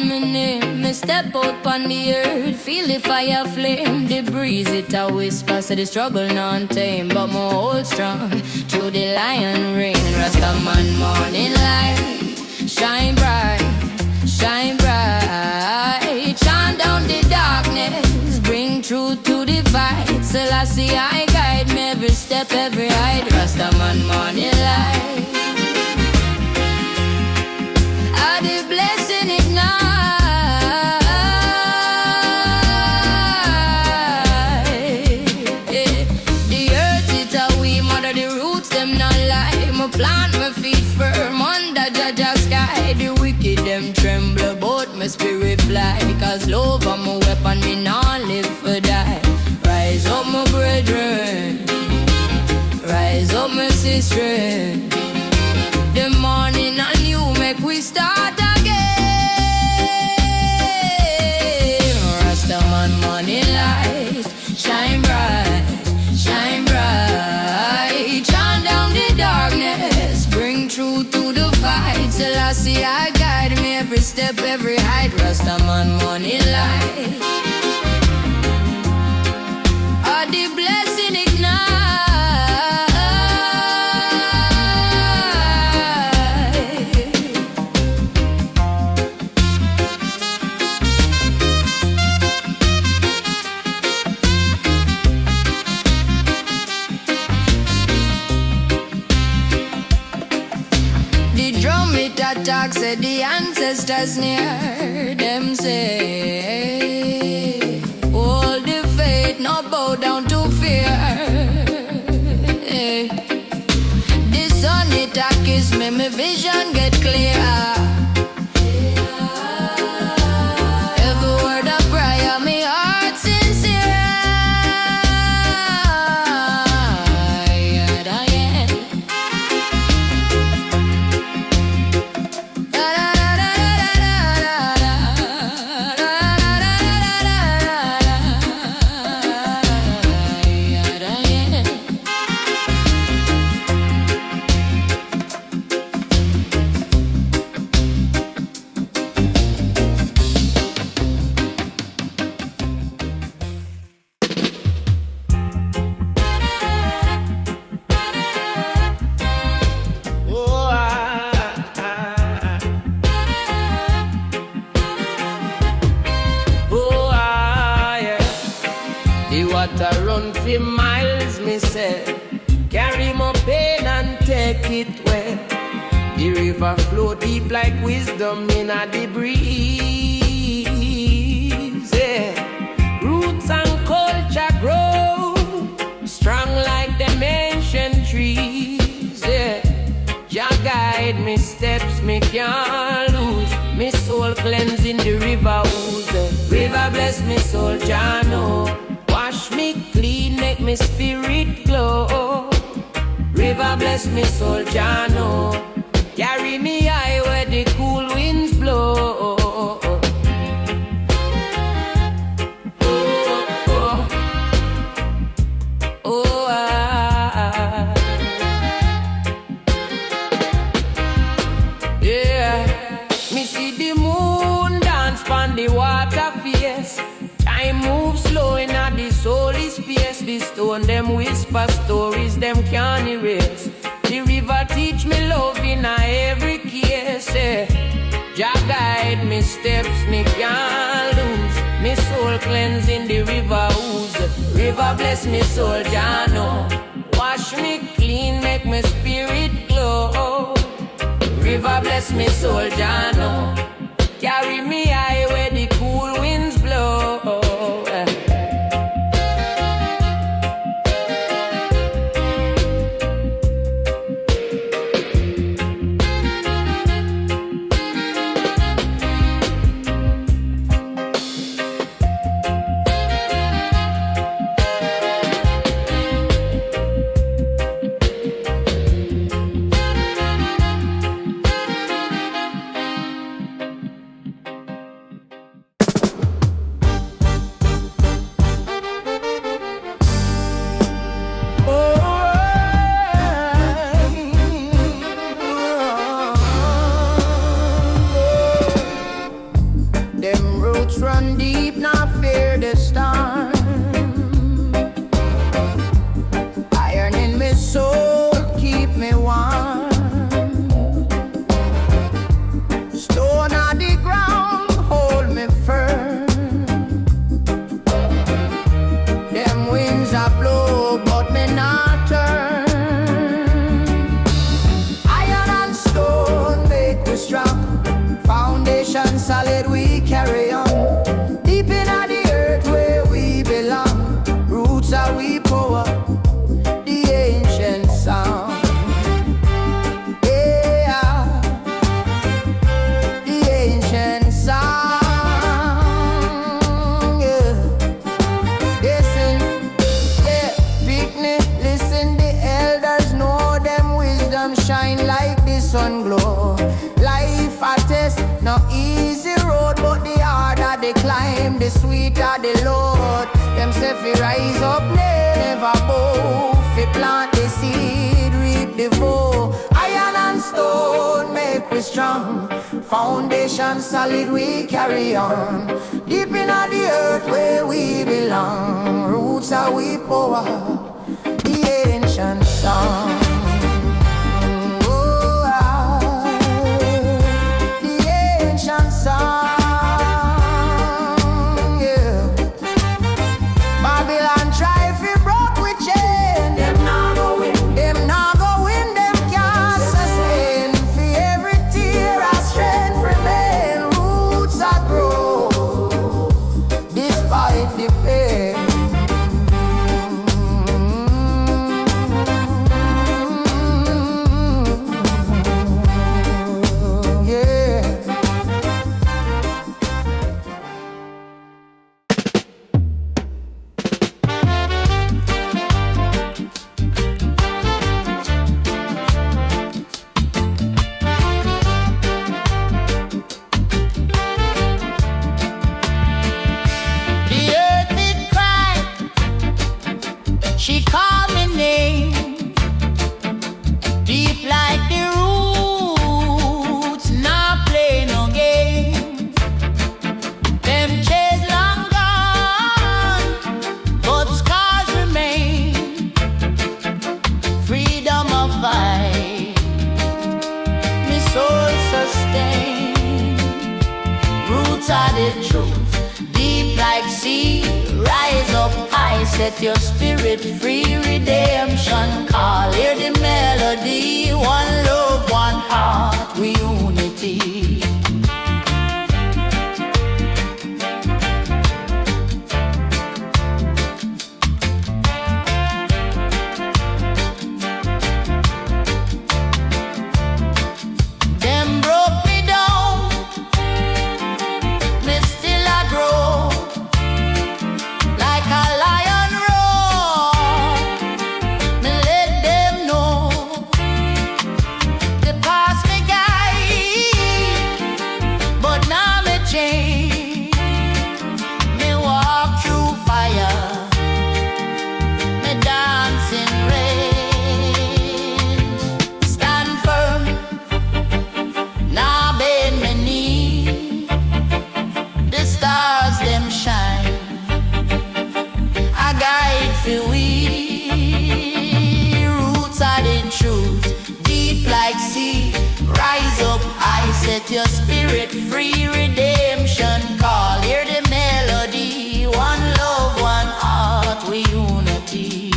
my name. Me step out on the earth, feel the fire flame. The breeze it a whisper, so the struggle non-tame. But more hold strong through the lion rain. Rastaman morning light, shine bright, shine bright. Chant down the darkness, bring truth to the fight. Selassie I guide me every step, every height. Rastaman morning light, all the blessing ignite. Plant my feet firm under Jaja sky. The wicked them tremble, but my spirit fly. Cause love and my weapon, me not live for die. Rise up my brethren, rise up my sister. The morning and you make we start again. Rastaman morning light, shine bright, shine bright. Chant down the darkness, bring truth to the fight. Selassie I guide me every step, every height. Rastaman morning light, all the blessing ignite. Talk said the ancestors near them say, hold the faith, not bow down to fear. The sun it a kiss me, my vision get clear. Every word of prayer, me heart sincere. Miles, me say, carry my pain and take it well. The river flow deep like wisdom in a the breeze. Yeah. Roots and culture grow strong like them ancient trees. Yeah. Jah guide me steps, me can't lose. Me soul cleansing the river ooze. River bless me soul, Jah know. Wash me clean, make me spirit glow. River bless me soul, Jah know. Carry me high where the cool winds blow. Oh, oh, oh, yeah. Me see the moon dance pon the water face. Time moves slow in a the soul is space. The stone them whisper stories them can't erase. The river teach me love in a every case. Jah guide me steps, me can't lose. Me soul cleansing the river ooze. River bless me soul, Jah know. Wash me clean, make me spirit glow. River bless me soul, Jah know. Carry me high where the cool winds blow. roots run deep, not fear the storm. Iron in my soul, keep me warm. Stone on the ground, hold me firm. Them winds are blow, but me not turn. Iron and stone make we strong. Foundation solid, we carry on. Deep in the earth where we belong. Roots are we power, the ancient sound. Yeah, the ancient sound. Yeah, listen, yeah, picnic, listen. The elders know them wisdom shine like the sun glow. Life a test, no easy road, but the harder they climb, the sweeter the load. Them say fi rise up, never bow. Fi plant the seed, reap the vow. Iron and stone make we strong. Foundation solid, we carry on. Deep in the earth where we belong. Roots are we power, the ancient song. Set your spirit free, redemption call. Hear the melody, one love, one heart, we unity. Them broke me down, me still a grow. Like a lion roar, me let them know the past me guide, but now me change. Me walk through fire, me dance in rain. Stand firm, now bend me knee. The stars them shine. I guide for we. Roots are the truth, deep like sea. Rise up, I set your spirit free. Redemption call, hear the melody. One love, one heart, we unity.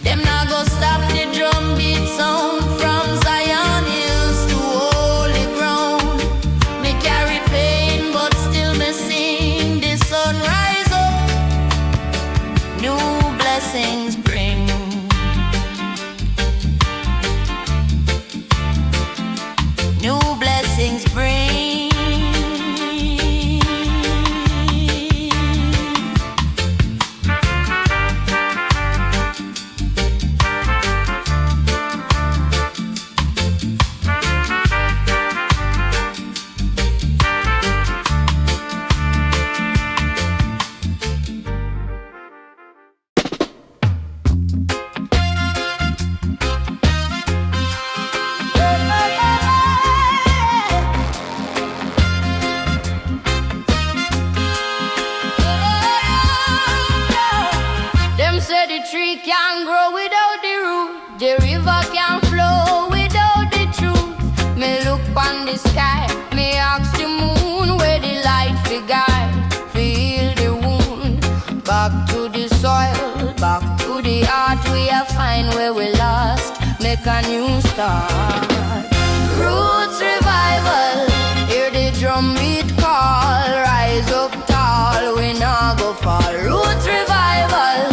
Them not go stop the drum beat sound from Zion hills to holy ground. Me carry pain, but still me sing. The sun rise up, new blessings bring. New blessings bring. tree can't grow without the root. The river can't flow without the truth. Me look on the sky, me ask the moon where the light fi guide, feel the wound. Back to the soil, back to the heart, we are find where we lost, make a new start. Roots revival, hear the drum beat call, rise up tall, we not go fall. Roots revival,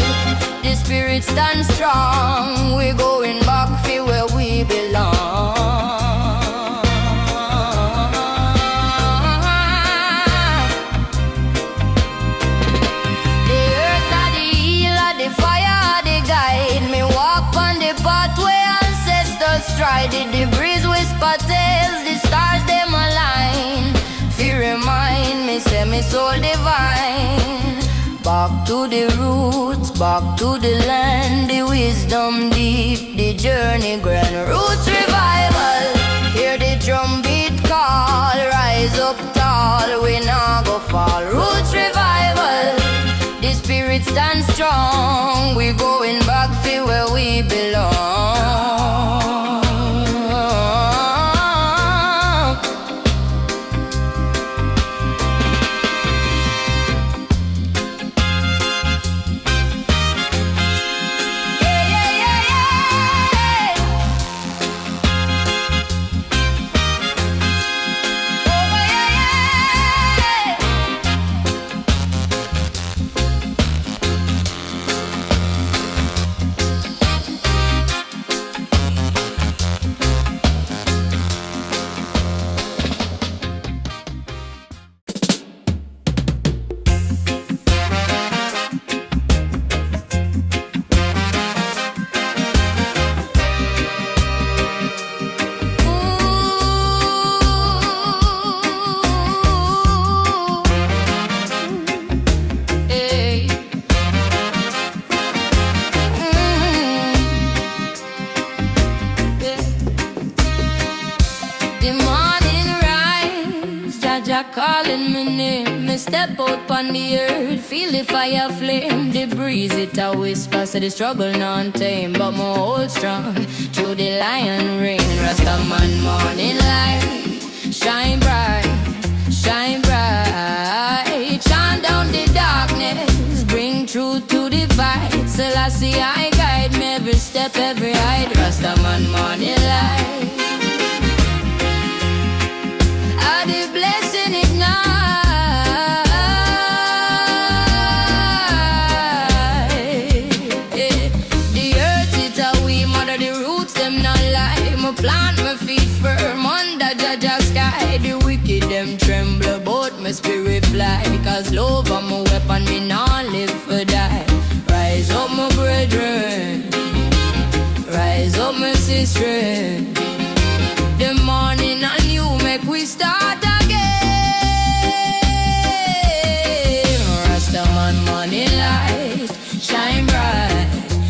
the spirit stand strong, we going back for where we belong. The earth are the healer, the fire are the guide, me walk on the pathway ancestors stride. The breeze whisper tales, the stars them align, fear remind me say me soul divine. Back to the roots, back to the land, the wisdom deep, the journey grand. Roots revival, hear the drum beat call, rise up tall, we not go fall. Roots revival, the spirit stand strong, we going back for where we belong. Calling me name, me step out on the earth, feel the fire flame, the breeze it a whisper, say the struggle non-tame, but more hold strong, through the lion rain. Rastaman morning light, shine bright, shine bright, shine down the darkness, bring truth to the fight, Selassie I guide me every step, every height. Rastaman morning light, all the blessing ignite. The earth it a we mother, the roots them not lie. Me plant my feet firm under Jaja sky. The wicked them tremble, but my spirit fly. Cause love am my weapon, me not live for die. Rise up my brethren, rise up my sister. The morning and you make we start again. Rastaman morning light, shine bright,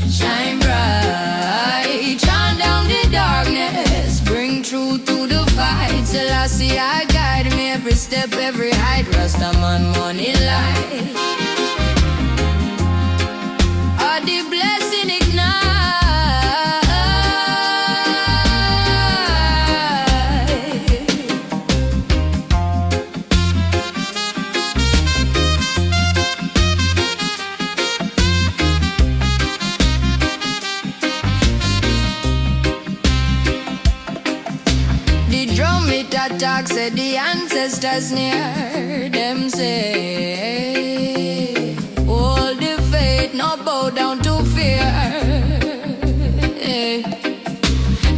shine bright. Shine down the darkness, bring truth to the fight. Selassie I guide me every step, every height. Rastaman morning light, all the blessing ignite. Attack said the ancestors near them say, hold the faith, not bow down to fear.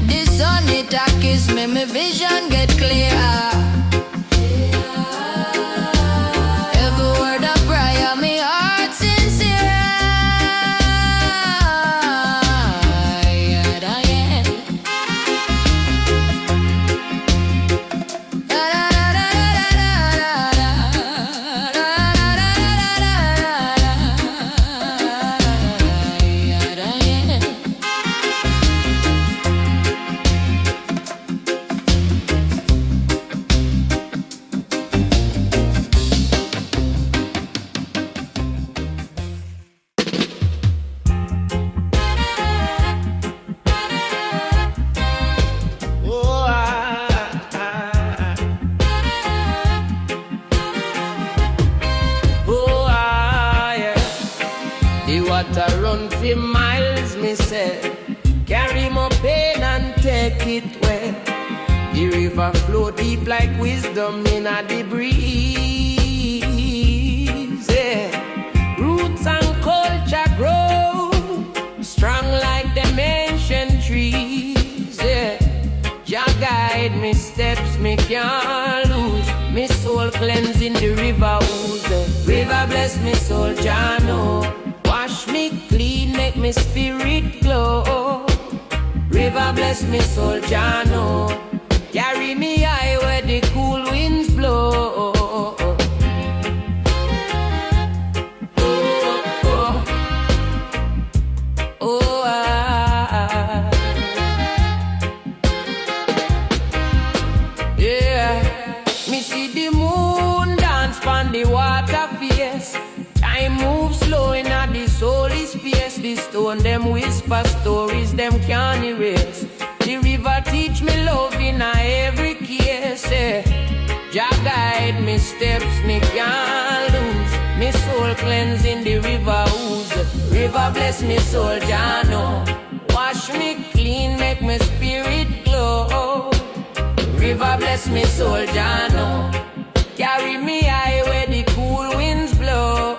The sun it a kiss me, my vision get clear. Every word of prayer, me heart sincere. water run for miles, me say. Carry my pain and take it where. The river flow deep like wisdom in a the breeze. Yeah. Roots and culture grow strong like them ancient trees. Yeah. Jah guide me steps, me can't lose. Me soul cleansing the river ooze. River bless me soul, Jah know. Wash me clean, make me spirit glow. River bless me soul, Jah know. Carry me high where the cool winds blow. The water face, time moves slow in a the soul is space. The stone them whisper stories them can't erase. The river teach me love in a every case. Jah guide me steps, me can't lose. Me soul cleansing the river ooze. River bless me soul, Jah know. Wash me clean, make me spirit glow. River bless me soul, Jah know. Carry me high where the cool winds blow.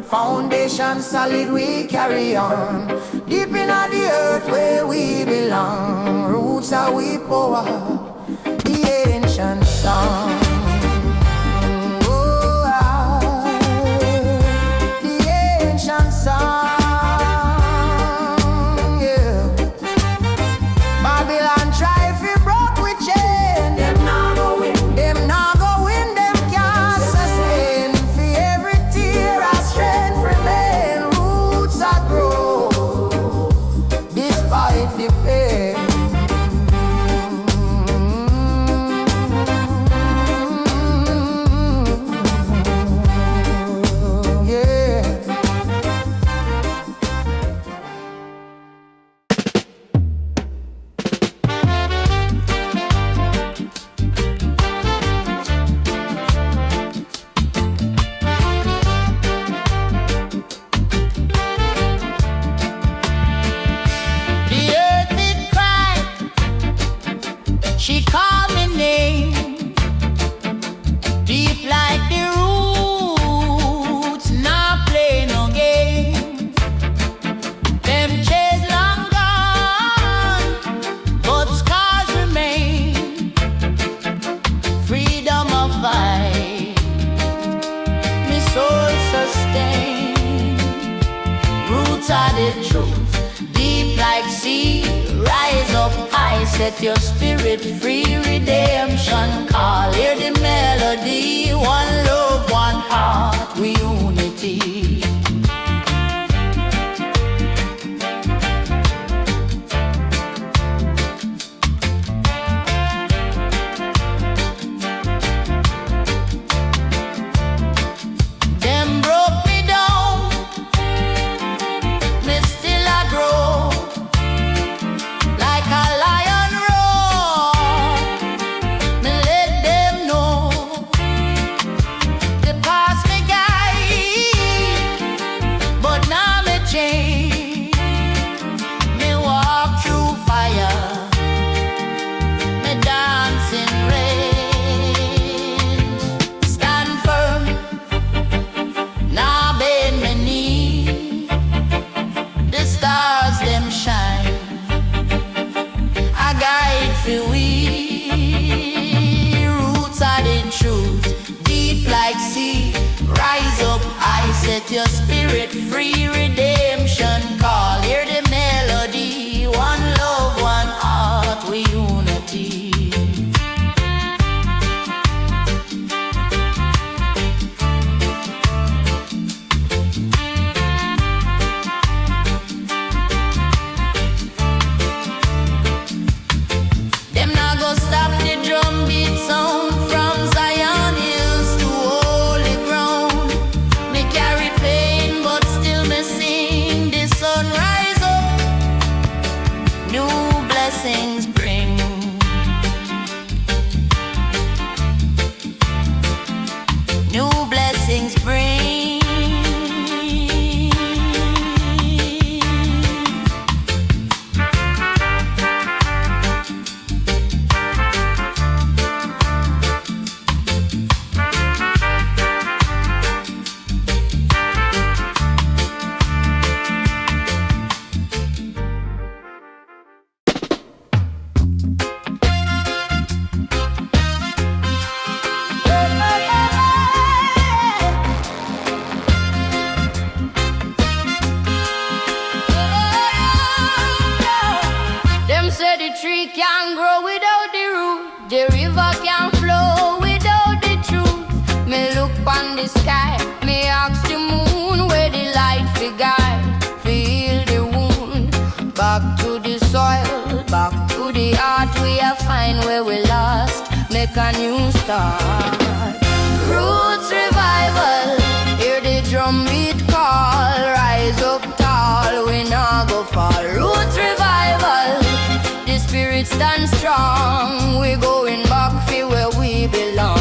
Foundation solid, we carry on. Deep in the earth where we belong. Roots are we power, the ancient song. The ancient song, yeah. Babylon try fi broke with chain. Them nah go win. Them nah go win. Them can't sustain. For every tear I strength remain. Roots are grow despite the pain. She called me name, deep like the roots, not play no game. Them chase long gone, but scars remain. Freedom of fight, me soul sustain. Roots are the truth, deep like sea, rise up high. set your spirit free, redemption call. Hear the melody, one love, one heart, we unity. Them broke me down, me still I grow like a lion roar. Me let them know the past me guide, but now me change. Me walk through fire, me dance in rain. Stand firm, now bend me knee. The stars them shine, I guide for we. Roots are the truth, deep like sea. Rise up, I set your spirit free, redemption call. Hear the melody, one love, one heart, we unity. Them not go stop the drum beat sound from Zion hills to holy ground. Me carry pain, but still me sing. The sun rise up, new blessings bring. New blessings bring. Them say the tree can't grow without the root, the river can't flow without the truth. Me look on the sky, me ask the moon where the light fi guide, feel the wound. Back to the soil, back to the heart, we are find where we lost, make a new start. Roots revival, hear the drum beat call, rise up tall, we not go fall. Roots revival, the spirit stand strong, we going back for where we belong.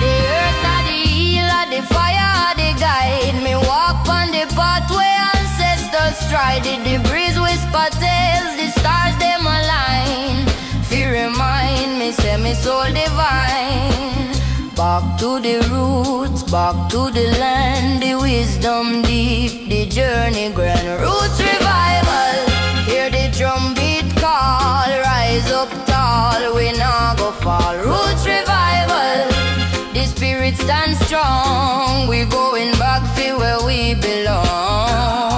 The earth are the healer, the fire are the guide. Me walk on the pathway ancestors stride. The breeze whisper tales, the stars them align. Fear remind me, say me soul divine. Back to the roots, back to the land, the wisdom deep, the journey grand. Roots revival, hear the drum beat call, rise up tall, we not go fall. Roots revival, the spirit stand strong, we going back for where we belong.